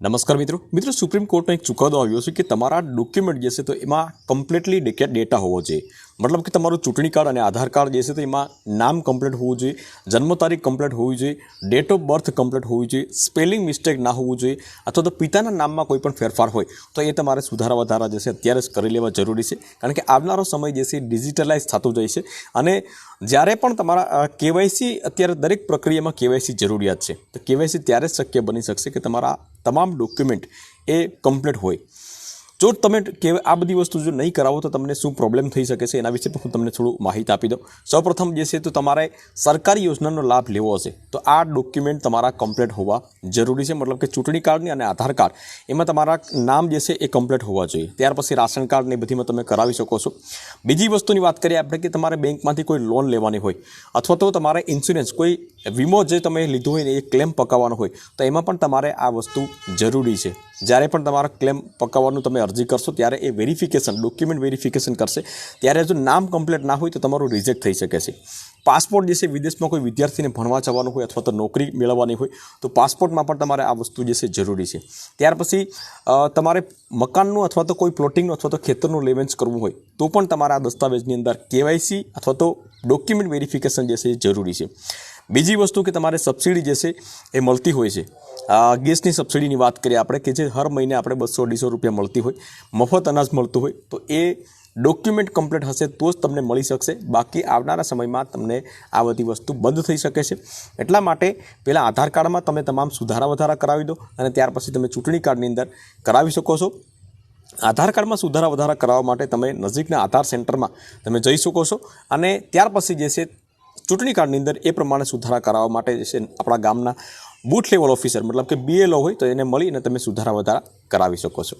નમસ્કાર મિત્રો સુપ્રીમ કોર્ટનો એક ચુકાદો આવ્યો છે કે તમારા ડોક્યુમેન્ટ જે છે તો એમાં કમ્પ્લીટલી ડેટા હોવો જોઈએ। મતલબ કે તમારું ચૂંટણી કાર્ડ અને આધાર કાર્ડ જે છે તો એમાં નામ કમ્પ્લીટ હોવું જોઈએ, જન્મ તારીખ કમ્પ્લીટ હોવી જોઈએ, ડેટ ઓફ બર્થ કમ્પ્લીટ હોવી જોઈએ, સ્પેલિંગ મિસ્ટેક ના હોવું જોઈએ અથવા તો પિતાના નામમાં કોઈ પણ ફેરફાર હોય તો એ તમારે સુધારા વધારા જે છે અત્યારે જ કરી લેવા જરૂરી છે। કારણ કે આવનારો સમય જે છે ડિજિટલાઇઝ થતો જાય છે અને જ્યારે પણ તમારા કેવાયસી અત્યારે દરેક પ્રક્રિયામાં કેવાયસી જરૂરિયાત છે તો કેવાયસી ત્યારે જ શક્ય બની શકશે કે તમારા તમામ ડોક્યુમેન્ટ એ કમ્પ્લીટ હોય। જો તમે આ બધી વસ્તુ જો નહીં કરાવો તો તમને શું પ્રોબ્લેમ થઈ શકે છે એના વિશે પણ હું તમને થોડું માહિતી આપી દઉં। સૌપ્રથમ જે છે તો તમારે સરકારી યોજનાનો લાભ લેવો હશે તો આ ડોક્યુમેન્ટ તમારા કમ્પ્લીટ હોવા જરૂરી છે। મતલબ કે ચૂંટણી કાર્ડની અને આધાર કાર્ડ એમાં તમારા નામ જે છે એ કમ્પ્લીટ હોવા જોઈએ। ત્યાર પછી રાશન કાર્ડ ને બધીમાં તમે કરાવી શકો છો। બીજી વસ્તુની વાત કરીએ આપણે કે તમારે બેંકમાંથી કોઈ લોન લેવાની હોય અથવા તો તમારે ઇન્સ્યોરન્સ કોઈ વીમો જે તમે લીધો હોય ને એ ક્લેમ પકાવવાનો હોય તો એમાં પણ તમારે આ વસ્તુ જરૂરી છે। જ્યારે પણ તમારા ક્લેમ પકાવવાનું તમે અરજી કરશો ત્યારે એ વેરિફિકેશન ડોક્યુમેન્ટ વેરિફિકેશન કરશે ત્યારે જો નામ કમ્પ્લીટ ના હોય તો તમારું રિજેક્ટ થઈ શકે છે। પાસપોર્ટ જે છે વિદેશમાં કોઈ વિદ્યાર્થીને ભણવા જવાનું હોય અથવા તો નોકરી મેળવવાની હોય તો પાસપોર્ટમાં પણ તમારે આ વસ્તુ જે છે જરૂરી છે। ત્યાર પછી તમારે મકાનનું અથવા તો કોઈ પ્લોટિંગનું અથવા તો ખેતરનું લેવેન્સ કરવું હોય તો પણ તમારા આ દસ્તાવેજની અંદર કેવાયસી અથવા તો ડોક્યુમેન્ટ વેરિફિકેશન જે છે એ જરૂરી છે। બીજી વસ્તુ કે તમારે સબસિડી જે છે એ મળતી હોય છે। ગેસની સબસિડીની વાત કરીએ આપણે કે જે હર મહિને આપણે 200-250 રૂપિયા મળતી હોય, મફત અનાજ મળતું હોય તો એ ડોક્યુમેન્ટ કમ્પ્લીટ હશે તો જ તમને મળી શકશે। બાકી આવનારા સમયમાં તમને આ બધી વસ્તુ બંધ થઈ શકે છે। એટલા માટે પહેલાં આધાર કાર્ડમાં તમે તમામ સુધારા વધારા કરાવી દો અને ત્યાર પછી તમે ચૂંટણી કાર્ડની અંદર કરાવી શકો છો। આધાર કાર્ડમાં સુધારા વધારા કરાવવા માટે તમે નજીકના આધાર સેન્ટરમાં તમે જઈ શકો છો અને ત્યાર પછી જે છે ચૂંટણી કાર્ડની અંદર એ પ્રમાણે સુધારા કરાવવા માટે જે છે આપણા ગામના બૂથ લેવલ ઓફિસર મતલબ કે BLO હોય તો એને મળીને તમે સુધારા વધારા કરાવી શકો છો।